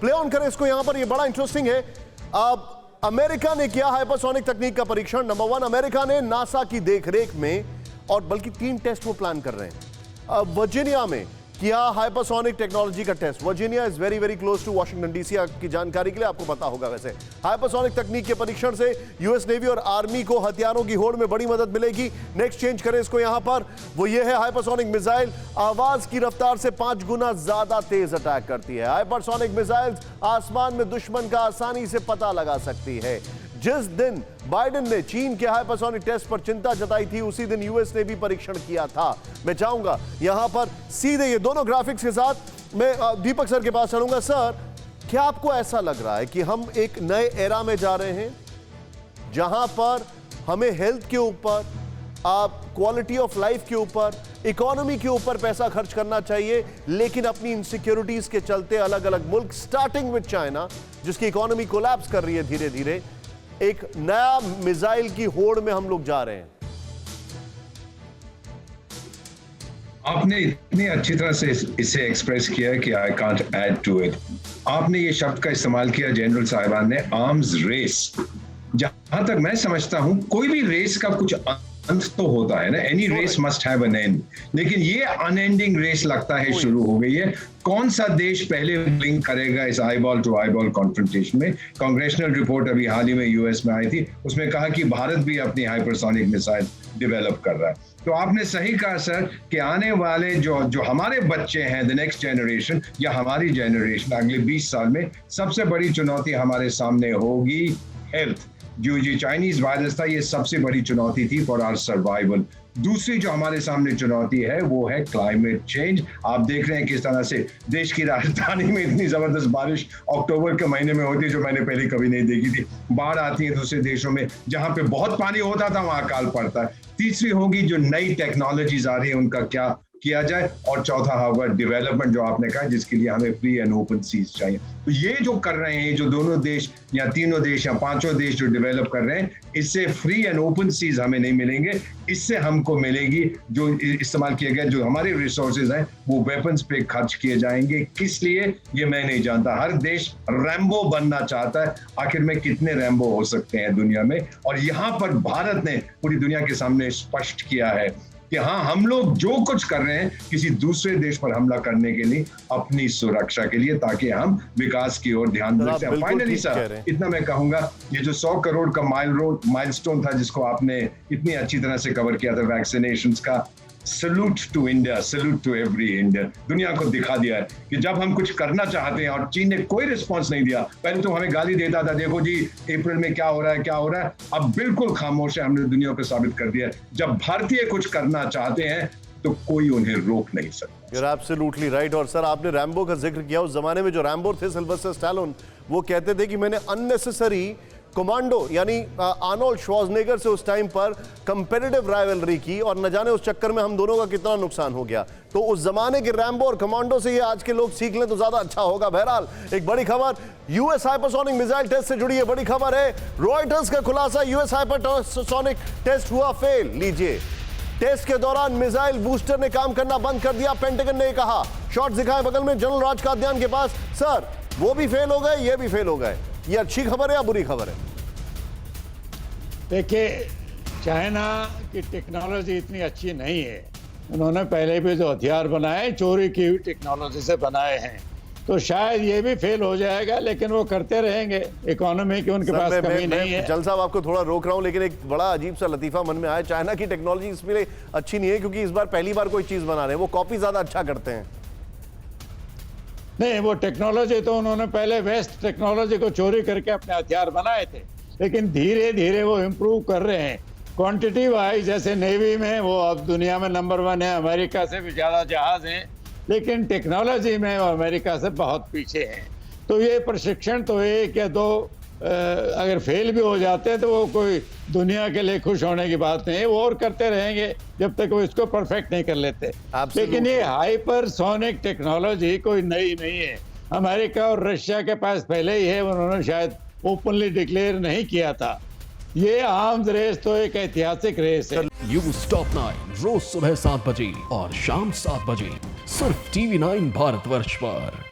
Play on करें इसको यहां पर, ये बड़ा इंटरेस्टिंग है। अब अमेरिका ने किया हाइपरसोनिक तकनीक का परीक्षण। नंबर 1, अमेरिका ने नासा की देखरेख में, और बल्कि 3 टेस्ट वो प्लान कर रहे हैं, वर्जीनिया में किया हाइपरसोनिक टेक्नोलॉजी का test. Virginia is very very close to Washington DC, की जानकारी के लिए आपको पता होगा। वैसे हाइपरसोनिक तकनीक के परीक्षण से यूएस नेवी और आर्मी को हथियारों की होड़ में बड़ी मदद मिलेगी। नेक्स्ट चेंज करें इसको यहां पर, वो ये है हाइपरसोनिक मिसाइल आवाज की रफ्तार से 5 गुना ज्यादा तेज अटैक करती है। हाइपरसोनिक मिसाइल आसमान में दुश्मन का आसानी से पता लगा सकती है। जिस दिन बाइडेन ने चीन के हाइपरसोनिक टेस्ट पर चिंता जताई थी, उसी दिन यूएस ने भी परीक्षण किया था। मैं चाहूंगा यहां पर सीधे ये दोनों ग्राफिक्स के साथ मैं दीपक सर के पास चलूंगा। सर, क्या आपको ऐसा लग रहा है कि हम एक नए एरा में जा रहे हैं जहां पर हमें हेल्थ के ऊपर, आप क्वालिटी ऑफ लाइफ के ऊपर, इकोनॉमी के ऊपर पैसा खर्च करना चाहिए, लेकिन अपनी इनसिक्योरिटीज के चलते अलग अलग मुल्क, स्टार्टिंग विद चाइना जिसकी इकोनॉमी कोलैप्स कर रही है धीरे धीरे, एक नया मिसाइल की होड़ में हम लोग जा रहे हैं? आपने इतनी अच्छी तरह से इसे एक्सप्रेस किया कि I can't add to it. आपने ये शब्द का इस्तेमाल किया जनरल साहिबान ने, आर्म्स रेस। जहां तक मैं समझता हूं, कोई भी रेस का कुछ अंत तो होता है ना, any race must have an end, लेकिन ये अनएंडिंग रेस लगता है शुरू हो गई है। कौन सा देश पहले लिंक करेगा इस आईबॉल टू आईबॉल कॉन्फ्रंटेशन में? कांग्रेशनल रिपोर्ट अभी हाल ही में यूएस में आई थी, उसमें कहा कि भारत भी अपनी हाइपरसोनिक मिसाइल डेवलप कर रहा है। तो आपने सही कहा सर कि आने वाले जो हमारे बच्चे हैं, द नेक्स्ट जनरेशन या हमारी जनरेशन, अगले 20 साल में सबसे बड़ी चुनौती हमारे सामने होगी हेल्थ। जो चाइनीज वायरस था, ये सबसे बड़ी चुनौती थी फॉर आवर सर्वाइवल। दूसरी जो हमारे सामने चुनौती है वो है क्लाइमेट चेंज। आप देख रहे हैं किस तरह से देश की राजधानी में इतनी जबरदस्त बारिश अक्टूबर के महीने में होती है जो मैंने पहले कभी नहीं देखी थी। बाढ़ आती है दूसरे देशों में, जहां पे बहुत पानी होता था वहां अकाल पड़ता है। तीसरी होगी जो नई टेक्नोलॉजीज आ रही है उनका क्या किया जाए, और चौथा होगा डेवलपमेंट जो आपने कहा, जिसके लिए हमें फ्री एंड ओपन सीज चाहिए। तो ये जो कर रहे हैं, जो दोनों देश या तीनों देश या पांचों देश जो डेवलप कर रहे हैं, इससे फ्री एंड ओपन सीज हमें नहीं मिलेंगे। इससे हमको मिलेगी जो इस्तेमाल किए गए जो हमारे रिसोर्सेज हैं वो वेपन्स पे खर्च किए जाएंगे। किस लिए ये मैं नहीं जानता। हर देश रैम्बो बनना चाहता है, आखिर में कितने रैम्बो हो सकते हैं दुनिया में? और यहाँ पर भारत ने पूरी दुनिया के सामने स्पष्ट किया है कि हाँ, हम लोग जो कुछ कर रहे हैं किसी दूसरे देश पर हमला करने के लिए, अपनी सुरक्षा के लिए, ताकि हम विकास की ओर ध्यान दे सकें। फाइनली सर, इतना मैं कहूंगा, ये जो 100 करोड़ का माइलस्टोन था जिसको आपने इतनी अच्छी तरह से कवर किया था वैक्सीनेशंस का, salute to India, salute to every Indian. दुनिया को दिखा दिया है कि जब हम कुछ करना चाहते हैं, और चीन ने कोई रिस्पांस नहीं दिया। पहले तो हमें गाली देता था, देखो जी अप्रैल में क्या हो रहा है, क्या हो रहा है। अब बिल्कुल खामोश है, हमने दुनिया को साबित कर दिया है जब भारतीय कुछ करना चाहते हैं तो कोई उन्हें रोक नहीं सकता। You're absolutely right। और सर, आपने रैम्बो का जिक्र किया। उस जमाने में जो रैम्बो थे, सिल्वेस्टर स्टैलोन, वो कहते थे कि मैंने अननेसेसरी कमांडो यानी आर्नोल्ड श्वार्ज़नेगर से उस टाइम पर कंपेटिटिव राइवलरी की, और न जाने उस चक्कर में हम दोनों का कितना नुकसान हो गया। तो उस जमाने के रैम्बो और कमांडो से ये आज के लोग सीख लें तो ज्यादा अच्छा होगा। बहरहाल, एक बड़ी खबर यूएस हाइपरसोनिक मिसाइल टेस्ट से जुड़ी है। बड़ी खबर है, रॉयटर्स का खुलासा, यूएस हाइपरसोनिक टेस्ट हुआ फेल। लीजिए, टेस्ट के दौरान मिसाइल बूस्टर ने काम करना बंद कर दिया, पेंटागन ने कहा। शॉट दिखाए बगल में जनरल राज कादियान के पास। सर, वो भी फेल हो गए, ये भी फेल हो गए। ये अच्छी खबर है या बुरी खबर है? देखिए, चाइना की टेक्नोलॉजी इतनी अच्छी नहीं है। उन्होंने पहले भी जो हथियार बनाए, चोरी की हुई टेक्नोलॉजी से बनाए हैं। तो शायद ये भी फेल हो जाएगा, लेकिन वो करते रहेंगे। इकोनॉमी की उनके पास कमी नहीं है। जल साहब, आपको थोड़ा रोक रहा हूं, लेकिन एक बड़ा अजीब सा लतीफा मन में आया। चाइना की टेक्नोलॉजी इसलिए अच्छी नहीं है क्योंकि इस बार पहली बार कोई चीज बना रहे हैं, वो कॉपी ज्यादा अच्छा करते हैं। नहीं, वो टेक्नोलॉजी तो उन्होंने पहले वेस्ट टेक्नोलॉजी को चोरी करके अपने हथियार बनाए थे, लेकिन धीरे धीरे वो इम्प्रूव कर रहे हैं। क्वांटिटी वाइज जैसे नेवी में वो अब दुनिया में नंबर 1 है, अमेरिका से भी ज़्यादा जहाज हैं, लेकिन टेक्नोलॉजी में वो अमेरिका से बहुत पीछे हैं। तो ये प्रशिक्षण तो 1 या 2 अगर फेल भी हो जाते हैं तो वो कोई दुनिया के लिए खुश होने की बात नहीं है। वो और करते रहेंगे जब तक वो इसको परफेक्ट नहीं कर लेते। लेकिन ये हाइपरसोनिक टेक्नोलॉजी कोई नई नहीं है। अमेरिका और रशिया के पास पहले ही है, उन्होंने शायद ओपनली डिक्लेयर नहीं किया था। ये आर्म्स रेस तो एक ऐतिहासिक रेस है। न्यूज़ टॉप 9 रोज सुबह 7 बजे और शाम 7 बजे सिर्फ TV9 भारतवर्ष पर।